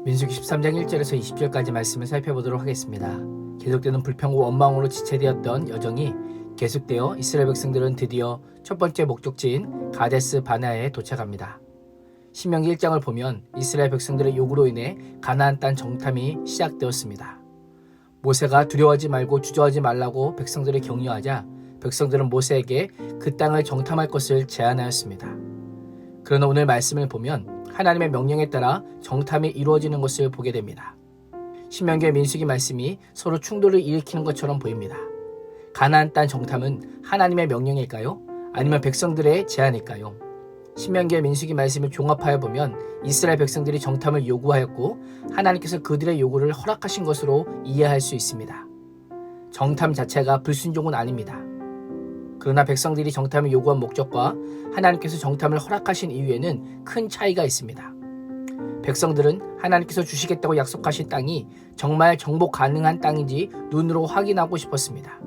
민수기 13장 1절에서 20절까지 말씀을 살펴보도록 하겠습니다. 계속되는 불평과 원망으로 지체되었던 여정이 계속되어 이스라엘 백성들은 드디어 첫 번째 목적지인 가데스 바네아에 도착합니다. 신명기 1장을 보면 이스라엘 백성들의 요구로 인해 가나안 땅 정탐이 시작되었습니다. 모세가 두려워하지 말고 주저하지 말라고 백성들을 격려하자 백성들은 모세에게 그 땅을 정탐할 것을 제안하였습니다. 그러나 오늘 말씀을 보면 하나님의 명령에 따라 정탐이 이루어지는 것을 보게 됩니다. 신명기와 민수기 말씀이 서로 충돌을 일으키는 것처럼 보입니다. 가나안 땅 정탐은 하나님의 명령일까요? 아니면 백성들의 제안일까요? 신명기와 민수기 말씀을 종합하여 보면 이스라엘 백성들이 정탐을 요구하였고 하나님께서 그들의 요구를 허락하신 것으로 이해할 수 있습니다. 정탐 자체가 불순종은 아닙니다. 그러나 백성들이 정탐을 요구한 목적과 하나님께서 정탐을 허락하신 이유에는 큰 차이가 있습니다. 백성들은 하나님께서 주시겠다고 약속하신 땅이 정말 정복 가능한 땅인지 눈으로 확인하고 싶었습니다.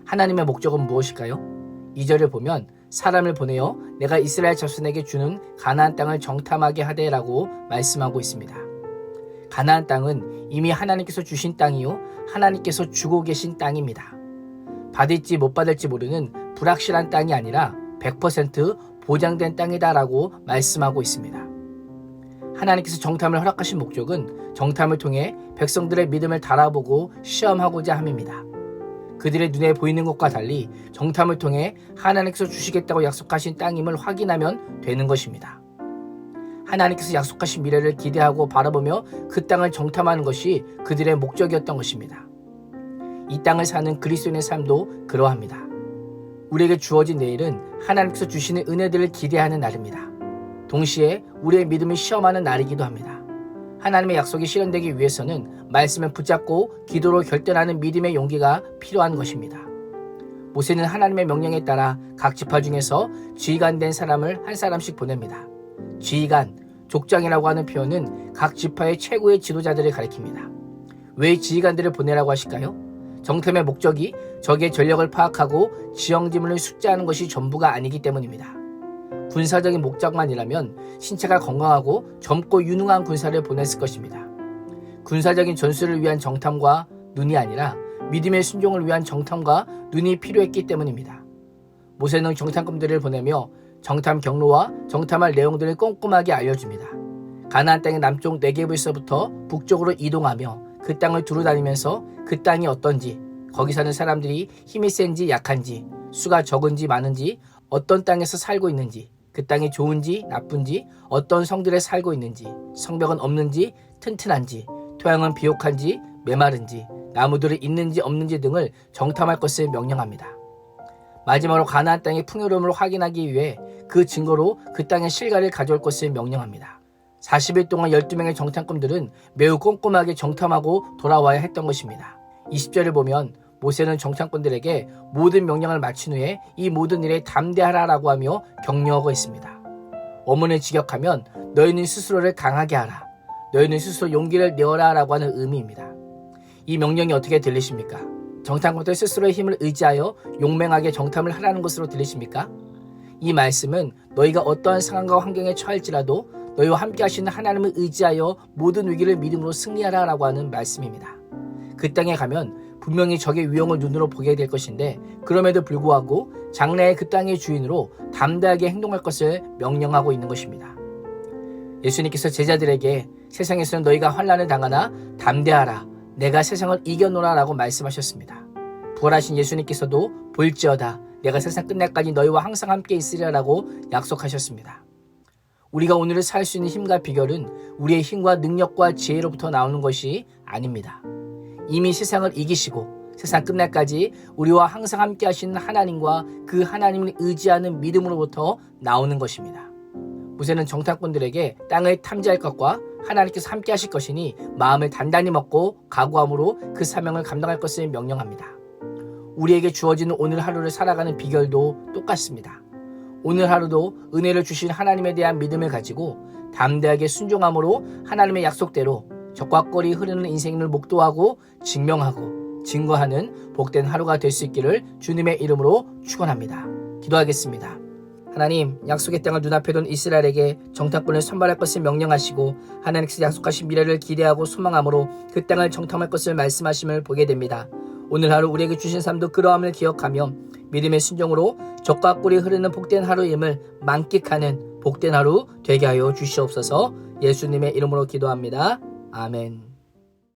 하나님의 목적은 무엇일까요? 2절을 보면 사람을 보내어 내가 이스라엘 자손에게 주는 가나안 땅을 정탐하게 하되라고 말씀하고 있습니다. 가나안 땅은 이미 하나님께서 주신 땅이요 하나님께서 주고 계신 땅입니다. 받을지 못 받을지 모르는 불확실한 땅이 아니라 100% 보장된 땅이다라고 말씀하고 있습니다. 하나님께서 정탐을 허락하신 목적은 정탐을 통해 백성들의 믿음을 달아보고 시험하고자 함입니다. 그들의 눈에 보이는 것과 달리 정탐을 통해 하나님께서 주시겠다고 약속하신 땅임을 확인하면 되는 것입니다. 하나님께서 약속하신 미래를 기대하고 바라보며 그 땅을 정탐하는 것이 그들의 목적이었던 것입니다. 이 땅을 사는 그리스도인의 삶도 그러합니다. 우리에게 주어진 내일은 하나님께서 주시는 은혜들을 기대하는 날입니다. 동시에 우리의 믿음을 시험하는 날이기도 합니다. 하나님의 약속이 실현되기 위해서는 말씀을 붙잡고 기도로 결단하는 믿음의 용기가 필요한 것입니다. 모세는 하나님의 명령에 따라 각 지파 중에서 지휘관 된 사람을 한 사람씩 보냅니다. 지휘관, 족장이라고 하는 표현은 각 지파의 최고의 지도자들을 가리킵니다. 왜 지휘관들을 보내라고 하실까요? 정탐의 목적이 적의 전력을 파악하고 지형지물을 숙지하는 것이 전부가 아니기 때문입니다. 군사적인 목적만이라면 신체가 건강하고 젊고 유능한 군사를 보냈을 것입니다. 군사적인 전술을 위한 정탐과 눈이 아니라 믿음의 순종을 위한 정탐과 눈이 필요했기 때문입니다. 모세는 정탐꾼들을 보내며 정탐 경로와 정탐할 내용들을 꼼꼼하게 알려줍니다. 가나안 땅의 남쪽 네게브에서부터 북쪽으로 이동하며 그 땅을 두루다니면서 그 땅이 어떤지, 거기 사는 사람들이 힘이 센지 약한지, 수가 적은지 많은지, 어떤 땅에서 살고 있는지, 그 땅이 좋은지 나쁜지, 어떤 성들에 살고 있는지, 성벽은 없는지 튼튼한지, 토양은 비옥한지 메마른지, 나무들이 있는지 없는지 등을 정탐할 것을 명령합니다. 마지막으로 가나안 땅의 풍요로움을 확인하기 위해 그 증거로 그 땅의 실과를 가져올 것을 명령합니다. 40일 동안 12명의 정탐꾼들은 매우 꼼꼼하게 정탐하고 돌아와야 했던 것입니다. 20절을 보면 모세는 정탐꾼들에게 모든 명령을 마친 후에 이 모든 일에 담대하라라고 하며 격려하고 있습니다. 원문을 직역하면 너희는 스스로를 강하게 하라. 너희는 스스로 용기를 내어라 라고 하는 의미입니다. 이 명령이 어떻게 들리십니까? 정탐꾼들 스스로의 힘을 의지하여 용맹하게 정탐을 하라는 것으로 들리십니까? 이 말씀은 너희가 어떠한 상황과 환경에 처할지라도 너희와 함께 하시는 하나님을 의지하여 모든 위기를 믿음으로 승리하라 라고 하는 말씀입니다. 그 땅에 가면 분명히 적의 위용을 눈으로 보게 될 것인데 그럼에도 불구하고 장래의 그 땅의 주인으로 담대하게 행동할 것을 명령하고 있는 것입니다. 예수님께서 제자들에게 세상에서는 너희가 환난을 당하나 담대하라 내가 세상을 이겨노라 라고 말씀하셨습니다. 부활하신 예수님께서도 볼지어다 내가 세상 끝날까지 너희와 항상 함께 있으리라 라고 약속하셨습니다. 우리가 오늘을 살 수 있는 힘과 비결은 우리의 힘과 능력과 지혜로부터 나오는 것이 아닙니다. 이미 세상을 이기시고 세상 끝날까지 우리와 항상 함께 하시는 하나님과 그 하나님을 의지하는 믿음으로부터 나오는 것입니다. 모세는 정탐꾼들에게 땅을 탐지할 것과 하나님께서 함께 하실 것이니 마음을 단단히 먹고 각오함으로 그 사명을 감당할 것을 명령합니다. 우리에게 주어지는 오늘 하루를 살아가는 비결도 똑같습니다. 오늘 하루도 은혜를 주신 하나님에 대한 믿음을 가지고 담대하게 순종함으로 하나님의 약속대로 적과 꼴이 흐르는 인생을 목도하고 증명하고 증거하는 복된 하루가 될 수 있기를 주님의 이름으로 축원합니다. 기도하겠습니다. 하나님, 약속의 땅을 눈앞에 둔 이스라엘에게 정탐꾼을 선발할 것을 명령하시고 하나님께서 약속하신 미래를 기대하고 소망함으로 그 땅을 정탐할 것을 말씀하심을 보게 됩니다. 오늘 하루 우리에게 주신 삶도 그러함을 기억하며 믿음의 순종으로 적과 꿀이 흐르는 복된 하루임을 만끽하는 복된 하루 되게 하여 주시옵소서. 예수님의 이름으로 기도합니다. 아멘.